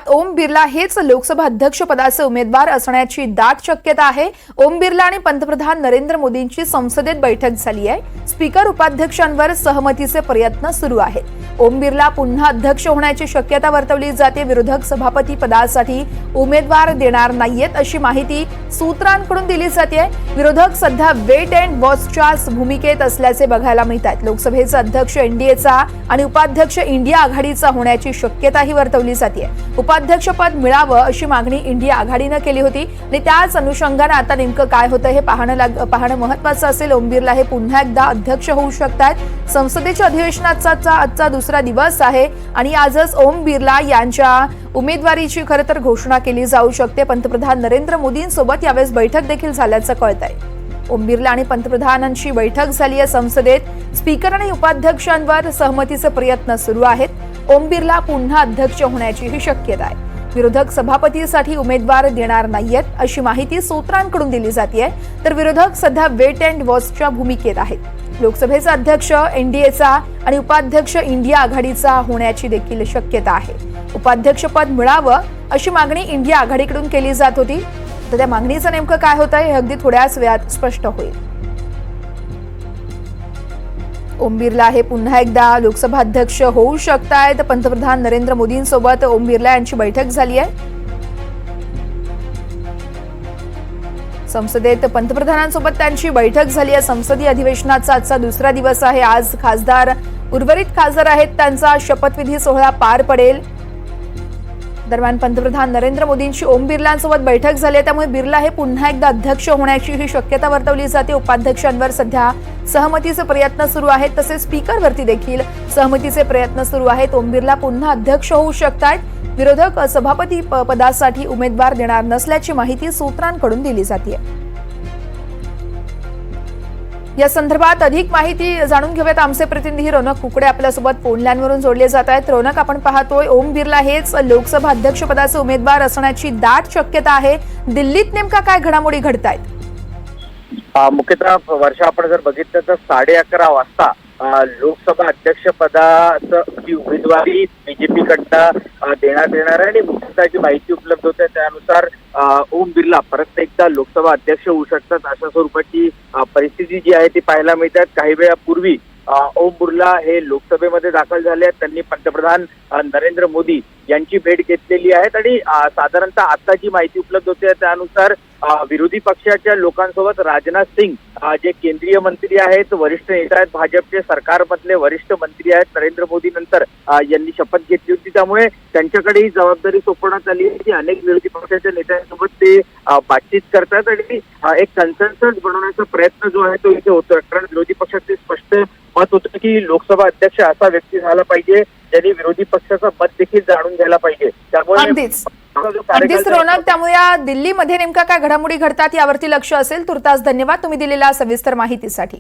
संदर्भात ओम बिर्ला हेच लोकसभा अध्यक्ष पदाचे उमेदवार असण्याची दाट शक्यता आहे। ओम बिर्ला आणि पंतप्रधान नरेंद्र मोदींची संसदेत बैठक झाली आहे। स्पीकर उपाध्यक्षांवर सहमतीचे प्रयत्न सुरू आहेत। ओम बिर्ला पुन्हा अध्यक्ष होण्याची शक्यता वर्तवली जाते। विरोधक सभापती पदासाठी उमेदवार देणार नाहीयेत अशी माहिती सूत्रांकडून दिली जाते। विरोधक सध्या वेट अँड वॉचच्या भूमिकेत असल्याचे बघायला मिळतात। लोकसभेचा अध्यक्ष एनडीएचा आणि उपाध्यक्ष इंडिया आघाडीचा होण्याची शक्यताही वर्तवली जाते। उपाध्यक्षपद मिळावं अशी मागणी इंडिया आघाडीने केली होती आणि त्याच अनुषंगाने आता नेमकं काय होतं हे पाहणं महत्त्वाचं असेल। ओम बिर्ला हे पुन्हा एकदा अध्यक्ष होऊ शकतात। संसदेच्या अधिवेशनाचा आजचा दुसरा दिवस आहे आणि आजच ओम बिर्ला यांच्या उमेदवारीची खरं तर घोषणा केली जाऊ शकते। पंतप्रधान नरेंद्र मोदींसोबत यावेळेस बैठक देखील झाल्याचं कळतंय। ओम बिर्ला आणि पंतप्रधानांची बैठक झाली आहे संसदेत। स्पीकर आणि उपाध्यक्षांवर सहमतीचे प्रयत्न सुरू आहेत। ओम बिर्ला पुन्हा अध्यक्ष होण्याची ही शक्यता आहे। विरोधक सभापतीसाठी उमेदवार देणार नाहीयेत अशी माहिती सूत्रांकडून दिली जाते। तर विरोधक सध्या वेट अँड वॉचच्या भूमिकेत आहेत। लोकसभेचा अध्यक्ष एनडीएचा आणि उपाध्यक्ष इंडिया आघाडीचा होण्याची देखील शक्यता आहे। उपाध्यक्षपद मिळावं अशी मागणी इंडिया आघाडीकडून केली जात होती। तर त्या मागणीचं नेमकं काय होतंय हे अगदी थोड्याच वेळात स्पष्ट होईल। ओम बिर्ला हे पुन्हा एकदा लोकसभा अध्यक्ष होऊ शकतायत। पंतप्रधान नरेंद्र मोदींसोबत ओम बिर्ला यांची बैठक झाली आहे। संसदेत पंतप्रधानांसोबत त्यांची बैठक झाली आहे। संसदीय अधिवेशनाचा आजचा दुसरा दिवस आहे। आज उर्वरित खासदार आहेत त्यांचा शपथविधी सोहळा पार पडेल। दरम्यान पंतप्रधान नरेंद्र मोदींची ओम बिर्लांसोबत बैठक झाली आहे, त्यामुळे बिर्ला हे पुन्हा एकदा अध्यक्ष होण्याची ही शक्यता वर्तवली जाते। उपाध्यक्षांवर सध्या सहमतीचे प्रयत्न सुरू आहेत, तसेच स्पीकरवरती देखील सहमतीचे प्रयत्न सुरू आहेत। ओम बिर्ला पुन्हा अध्यक्ष होऊ शकतात। विरोधक सभापती पदासाठी उमेदवार देणार नसल्याची माहिती सूत्रांकडून दिली जाते। या संदर्भात अधिक माहिती जाणून घेऊयात। आमचे प्रतिनिधी रौनक कुकडे आपल्यासोबत फोन लाईनवरून जोडले जात आहेत। रौनक, आपण पाहतोय ओम बिर्ला हेच लोकसभा अध्यक्षपदाचे उमेदवार असण्याची दाट शक्यता आहे। दिल्लीत नेमका काय घडामोडी घडतायत? मुख्यतः वर्षा, आपण जर बघितलं तर 11:30 वाजता लोकसभा अध्यक्षपदाची उमेदवारी बीजेपी कडनं देण्यात येणार आहे आणि मुख्यतः जी माहिती उपलब्ध होते त्यानुसार ओम बिर्ला परत एकदा लोकसभा अध्यक्ष होऊ शकतात अशा स्वरूपाची परिस्थिती जी आहे ती पाहायला मिळतात। काही वेळापूर्वी ओम बिर्ला हे लोकसभेमध्ये दाखल झाले आहेत। त्यांनी पंतप्रधान नरेंद्र मोदी यांची भेट घेतलेली आहे आणि साधारणतः आता जी माहिती उपलब्ध होते त्यानुसार विरोधी पक्षाच्या लोकांसोबत राजनाथ सिंग जे केंद्रीय मंत्री आहेत, वरिष्ठ नेते आहेत, भाजपचे सरकारमधले वरिष्ठ मंत्री आहेत, नरेंद्र मोदी नंतर यांनी शपथ घेतली होती, त्यामुळे त्यांच्याकडे ही जबाबदारी सोपवण्यात आली आहे की अनेक विरोधी पक्षाच्या नेत्यांसोबत ते बातचीत करतात आणि एक कन्सेन्सस बनवण्याचा प्रयत्न जो आहे तो इथे होतोय। कारण विरोधी पक्षाचे स्पष्ट मत होतं की लोकसभा अध्यक्ष असा व्यक्ती झाला पाहिजे ज्यांनी विरोधी पक्षाचा मत देखील जाणून घ्यायला पाहिजे। त्यामुळे अगदीच रौनक, त्यामुळे या दिल्लीमध्ये नेमका काय घडामोडी घडतात यावरती लक्ष असेल। तुर्तास धन्यवाद तुम्ही दिलेल्या सविस्तर माहितीसाठी।